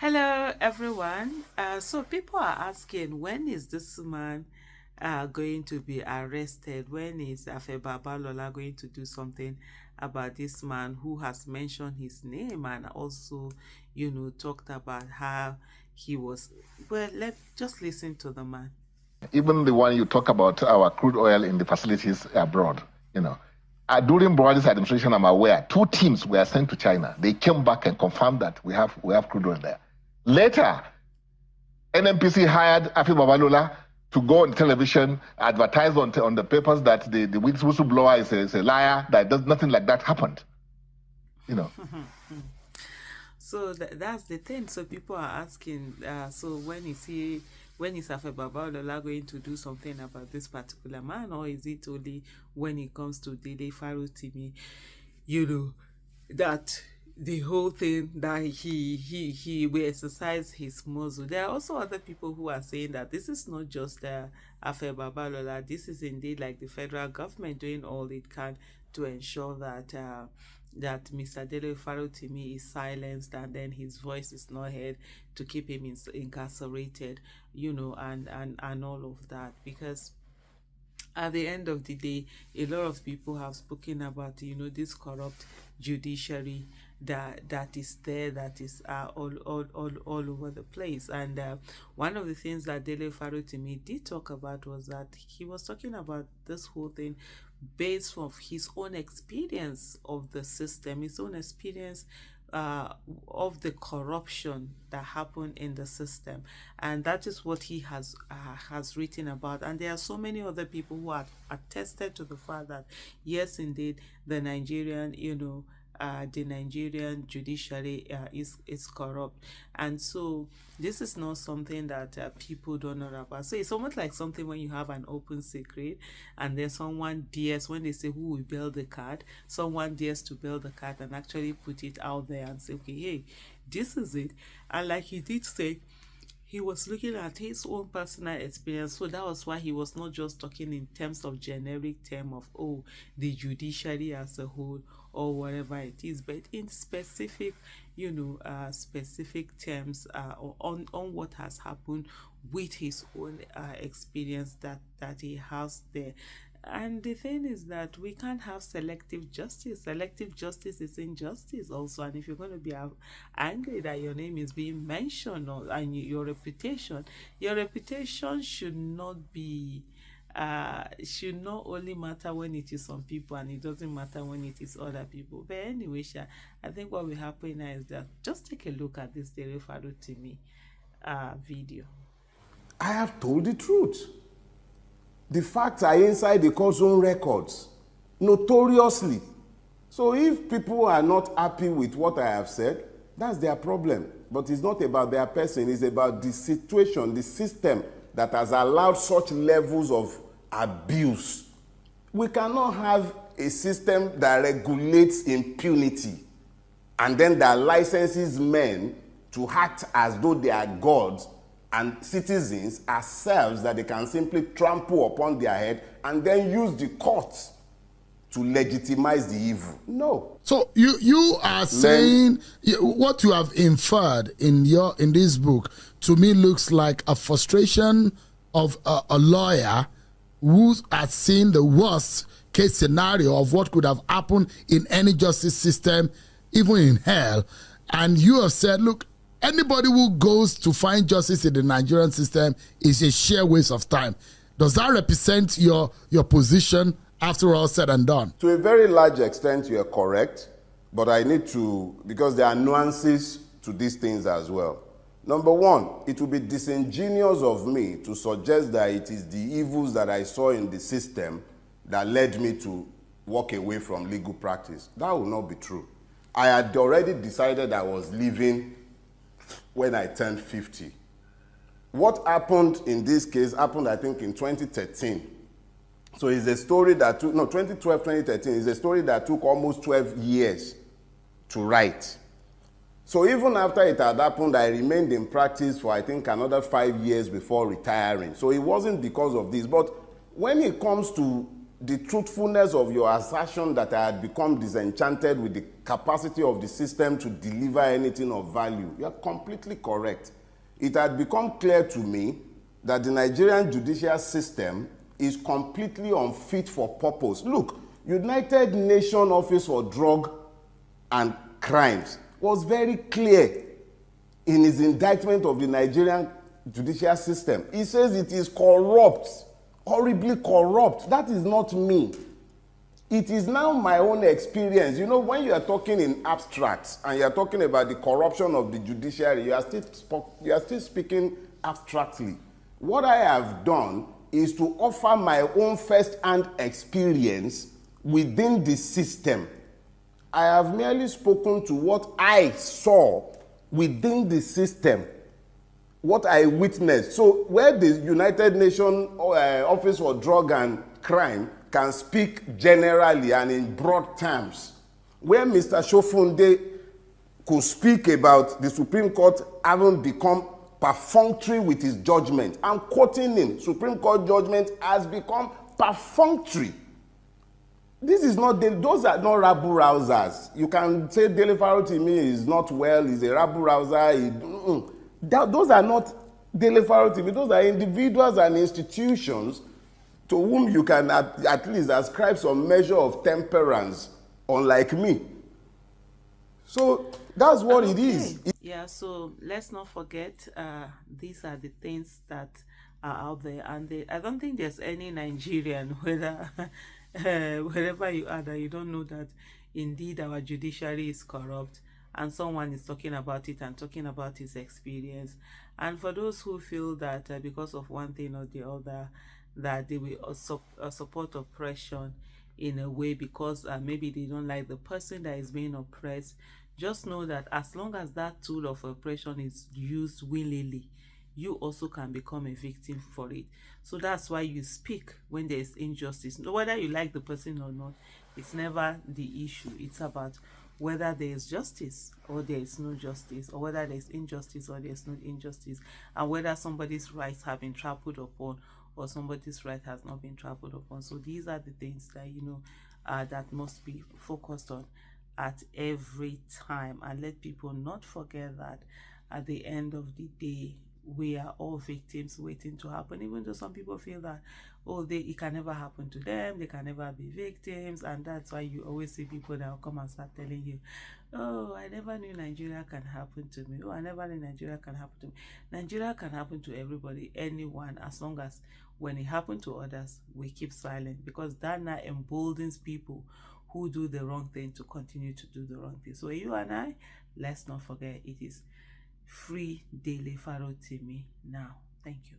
Hello, everyone. So people are asking, when is this man going to be arrested? When is Babalola going to do something about this man who has mentioned his name and also, talked about how he was? Well, let just listen to the man. Even the one you talk about our crude oil in the facilities abroad, you know. During Buhari's administration, I'm aware, two teams were sent to China. They came back and confirmed that we have crude oil there. Later, NMPC hired Afi Babalola to go on television, advertise on the papers that the whistleblower is a liar, that nothing like that happened. You know. So that's the thing. So people are asking, so when is Afe Babalola going to do something about this particular man, or is it only when it comes to Dele Farotimi, that the whole thing that he will exercise his muscle. There are also other people who are saying that this is not just Afe Babalola. This is indeed like the federal government doing all it can to ensure that that Mr. Dele Farotimi is silenced and then his voice is not heard, to keep him incarcerated, and all of that. Because at the end of the day, a lot of people have spoken about, this corrupt judiciary that is there, that is all over the place. And one of the things that Dele Farotimi did talk about was that he was talking about this whole thing based off his own experience of the system, his own experience of the corruption that happened in the system, and that is what he has written about. And there are so many other people who have attested to the fact that yes, indeed, the Nigerian judiciary is corrupt. And so this is not something that people don't know about. So it's almost like something when you have an open secret and then someone dares, when they say who will build the card, someone dares to build the card and actually put it out there and say, okay, hey, this is it. And like he did say, he was looking at his own personal experience. So that was why he was not just talking in terms of generic term of, oh, the judiciary as a whole or whatever it is, but in specific, specific terms on what has happened with his own experience that he has there. And the thing is that we can't have selective justice. Selective justice is injustice also. And if you're going to be angry that your name is being mentioned and your reputation should not be should not only matter when it is some people and it doesn't matter when it is other people. But anyway, I think what will happen now is that just take a look at this Dele Farotimi video. I have told the truth. The facts are inside the court's own records, notoriously. So if people are not happy with what I have said, that's their problem. But it's not about their person, it's about the situation, the system that has allowed such levels of abuse. We cannot have a system that regulates impunity and then that licenses men to act as though they are gods and citizens ourselves that they can simply trample upon their head and then use the courts to legitimize the evil. No. So you are saying what you have inferred in this book to me looks like a frustration of a lawyer who has seen the worst case scenario of what could have happened in any justice system, even in hell. And you have said, look, anybody who goes to find justice in the Nigerian system is a sheer waste of time. Does that represent your position after all said and done? To a very large extent, you are correct, but I need to, because there are nuances to these things as well. Number one, it would be disingenuous of me to suggest that it is the evils that I saw in the system that led me to walk away from legal practice. That would not be true. I had already decided I was leaving when I turned 50. What happened in this case happened, I think, in 2013. So it's a story that took, 2012, 2013, is a story that took almost 12 years to write. So even after it had happened, I remained in practice for, I think, another 5 years before retiring. So it wasn't because of this. But when it comes to the truthfulness of your assertion that I had become disenchanted with the capacity of the system to deliver anything of value. You are completely correct. It had become clear to me that the Nigerian judicial system is completely unfit for purpose. Look, United Nations Office for Drug and Crimes was very clear in his indictment of the Nigerian judicial system. He says it is corrupt, horribly corrupt. That is not me. It is now my own experience. You know, when you are talking in abstracts and you are talking about the corruption of the judiciary, you are still speaking abstractly. What I have done is to offer my own first-hand experience within the system. I have merely spoken to what I saw within the system, what I witnessed. So where the United Nations Office for Drug and Crime can speak generally and in broad terms, where Mr. Shofunde could speak about the Supreme Court having become perfunctory with his judgment. I'm quoting him. Supreme Court judgment has become perfunctory. This is not, those are not rabble rousers. You can say Dele Farotimi is not well, he's a rabble rouser. Those are not Dele Farotimi. Those are individuals and institutions to whom you can at least ascribe some measure of temperance, unlike me. So that's what it is. Yeah, so let's not forget, these are the things that are out there, and I don't think there's any Nigerian, whether wherever you are, that you don't know that indeed our judiciary is corrupt, and someone is talking about it and talking about his experience. And for those who feel that because of one thing or the other, that they will support oppression in a way because maybe they don't like the person that is being oppressed, just know that as long as that tool of oppression is used willingly, you also can become a victim for it. So that's why you speak when there is injustice. Whether you like the person or not, it's never the issue. It's about whether there is justice or there is no justice, or whether there is injustice or there is no injustice, and whether somebody's rights have been trampled upon or somebody's right has not been trampled upon. So these are the things that that must be focused on at every time, and let people not forget that at the end of the day, we are all victims waiting to happen, even though some people feel that, oh, it can never happen to them, they can never be victims. And that's why you always see people that will come and start telling you, oh, I never knew Nigeria can happen to me. Oh, I never knew Nigeria can happen to me. Nigeria can happen to everybody, anyone, as long as when it happens to others, we keep silent, because that now emboldens people who do the wrong thing to continue to do the wrong thing. So you and I, let's not forget, it is free Dele Farotimi now. Thank you.